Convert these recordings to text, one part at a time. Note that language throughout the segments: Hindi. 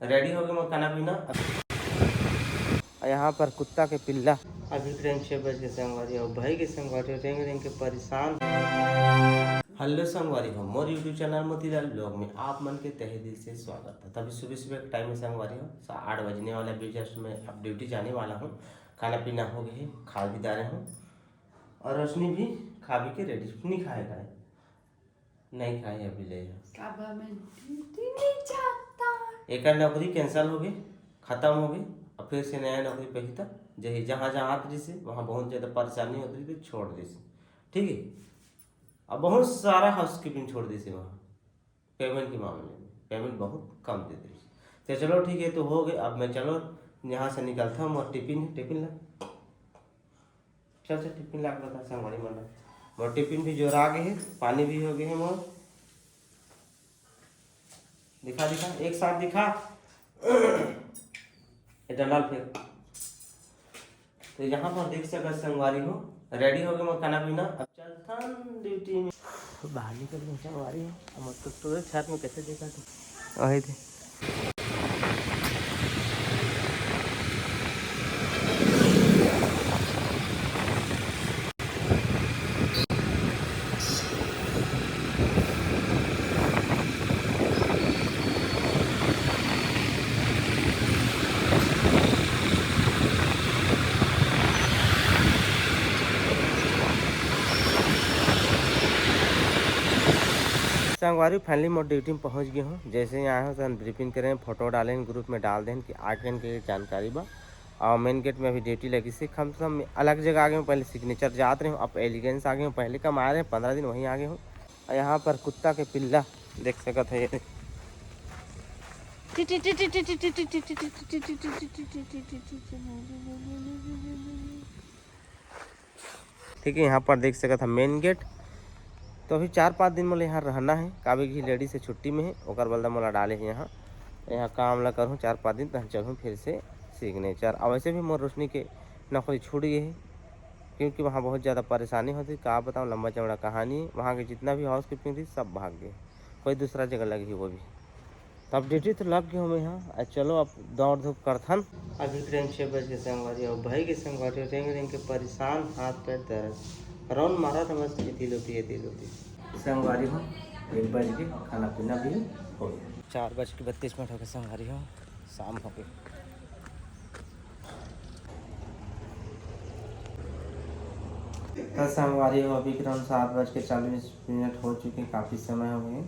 रेडी हो गए मैं खाना पीना। यहाँ पर कुत्ता के पिल्ला अभी ट्रेन 6 बज के संगवारी और भाई के संगवारी रेंग रेंग के परेशान। हेलो संगवारी हो मोर यूट्यूब चैनल मोतीलाल ब्लॉग में आप मन के तहे दिल से स्वागत है। तभी सुबह सुबह के टाइम में संगवारी हो 8 बजने वाला भी जस्ट मैं अब ड्यूटी जाने वाला हूँ। खाना पीना हो गया, खा भी डाले हूँ और रोशनी भी खा भी के रेडी नहीं खाएगा, नहीं खाए अभी ले एक नौकरी कैंसिल हो गई, खत्म हो गई और फिर से नया नौकरी पे ही था जही जहाँ जहाँ आती से वहाँ बहुत ज़्यादा परेशानी होती थी, छोड़ दी से ठीक है। अब बहुत सारा हाउसकीपिंग छोड़ दी से वहाँ पेमेंट के मामले में पेमेंट बहुत कम दे दी। तो चलो ठीक है तो हो गए। अब मैं चलो यहाँ से निकलता हूँ और टिफिन ला चल टिफिन ला के बता संगवारी मन मोर टिफिन भी जोर आ गए है, पानी भी हो गए है मोर दिखा एक साथ दिखा डाल फिर। तो यहाँ पर देख सकते संगवारी हो रेडी हो गए मैं खाना पीना। अब चलता ड्यूटी में बाहर निकल गए संगवारी हो तो छत में कैसे देखा थे वही थे। संगवारी फाइनली मोर ड्यूटी में पहुंच गए हूँ। जैसे यहाँ हो सन ब्रीफिंग करें, फोटो डालें, ग्रुप में डाल दें कि आगे के जानकारी बा। और मेन गेट में अभी ड्यूटी लगी से कम से कम अलग जगह आ गए हूँ। पहले सिग्नेचर जाते रहे हूँ, अब एलिगेंस आ गए हूँ। पहले कम आ रहे हैं 15 दिन वहीं आ गए हूँ। और यहाँ पर कुत्ता के पिल्ला देख सकते है ठीक है। यहाँ पर देख सकते मेन गेट। तो अभी 4-5 दिन मोला यहाँ रहना है। काबे की लेडी से छुट्टी में है ओकर बलदा मोला डाले है यहाँ काम ला करूँ 4-5 दिन तक चलूँ फिर से सिग्नेचर। और वैसे भी मोर रोशनी के नौकरी छूट गई है क्योंकि वहाँ बहुत ज़्यादा परेशानी होती। कहा बताऊँ लंबा चौड़ा कहानी है। वहाँ के जितना भी हाउस कीपिंग थी सब भाग गए, कोई दूसरा जगह लगी वो भी। तो अब ड्यूटी तो लग गया हूँ मैं यहाँ। चलो अब दौड़ धूप करथन। अभी ट्रेन 6 बज के संगवारी और भाई के संगवारी रेंग रेंग के परेशान, हाथ पैर दर्द राउंड मारा था बस ये दिल होती संगवारी हो 1 बज के खाना पीना भी हो गया। 4:32 हो गए संगवारी हो, शाम हो गई। तो संगवारी हो अभी करीब 7:40 हो चुके, काफ़ी समय हो गए।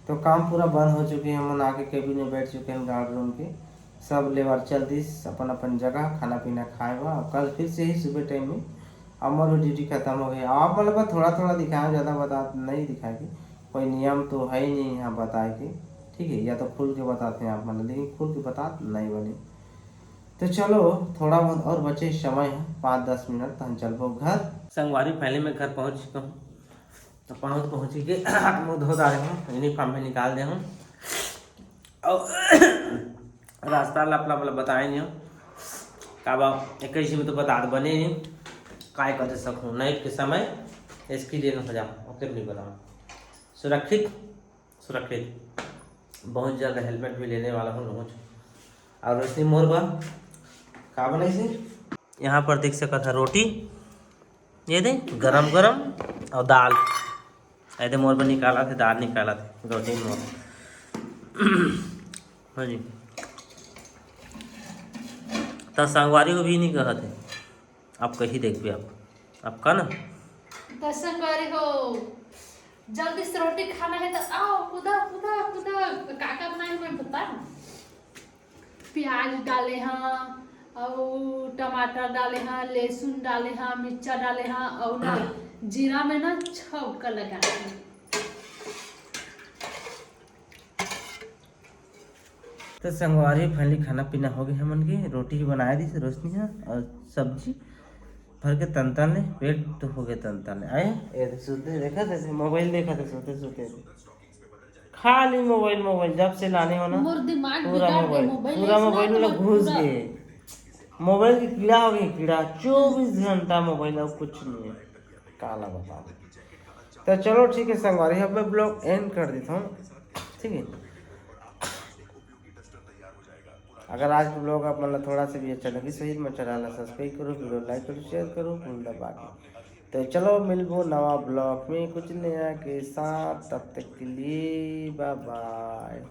तो काम पूरा बंद हो चुके हैं। हम आके केबिन में बैठ चुके हैं गार्ड रूम के। सब लेबर चल दी अपन अपन जगह खाना पीना खाए हुआ। कल फिर से ही सुबह टाइम में अमर भी ड्यूटी खत्म हो गई। आप मतलब थोड़ा थोड़ा दिखाएं, ज़्यादा बता नहीं दिखाएंगे, कोई नियम तो है ही नहीं यहाँ बताए के ठीक है। या तो खुल के बताते हैं आप मतलब, लेकिन खुल के बता नहीं बने। तो चलो थोड़ा बहुत और बचे समय है 5-10 मिनट तो हम चलो घर। संगवारी पहले मैं घर पहुँच चुका हूँ। तो पहुँच के मुँह धो रहे हूँ, यूनिफॉर्म में निकाल दे हूँ और रास्ता लपला बताए नहीं का 21 में तो बता बने नहीं काय कर सकूँ। नाइट के समय इसकी लिए हो जाऊँ ओके नहीं बनाऊँ। सुरक्षित बहुत जल्द हेलमेट भी लेने वाला हूँ रोज। और रोशनी मोरबा का बने से यहाँ पर देख सकता था रोटी ये दे गरम गरम और दाल ऐसे मोर पर निकाला थे, दाल निकाला थे रोटी मोर हाँ जी। तो संगवारी को भी नहीं कहा थे आप कहीं देख पे आप का ना तो संगवारी हो जल्दी से रोटी खाना है तो आओ खुदा काका बनाए मैं बता। प्याज डाले हाँ और टमाटर डाले हाँ, लहसुन डाले हाँ, मिर्चा डाले हाँ और ना जीरा में ना छौंका लगा। तो संगवारी फाइनली खाना पीना हो गया हमन के। रोटी ही बनाया दी से रोशनी है और सब्जी भर के तनतन ने पेट तो हो गए तनतन आए ये सोते देखा थे मोबाइल देखा थे सोते खाली मोबाइल जब से लाने हो ना पूरा मोबाइल में घुस गए। मोबाइल की कीड़ा हो गई, कीड़ा 24 घंटा मोबाइल और कुछ नहीं है काला बता। तो चलो ठीक है संगवारी अब मैं ब्लॉग एंड कर देता हूँ ठीक है। अगर आज के ब्लॉग आप मतलब थोड़ा सा भी अच्छा लगी सही में चैनल सब्सक्राइब करो, वीडियो लाइक करो, शेयर करो, फूल दबा के। तो चलो मिलबो नवा ब्लॉग में कुछ नया के साथ, तब तक के लिए बाय बाय।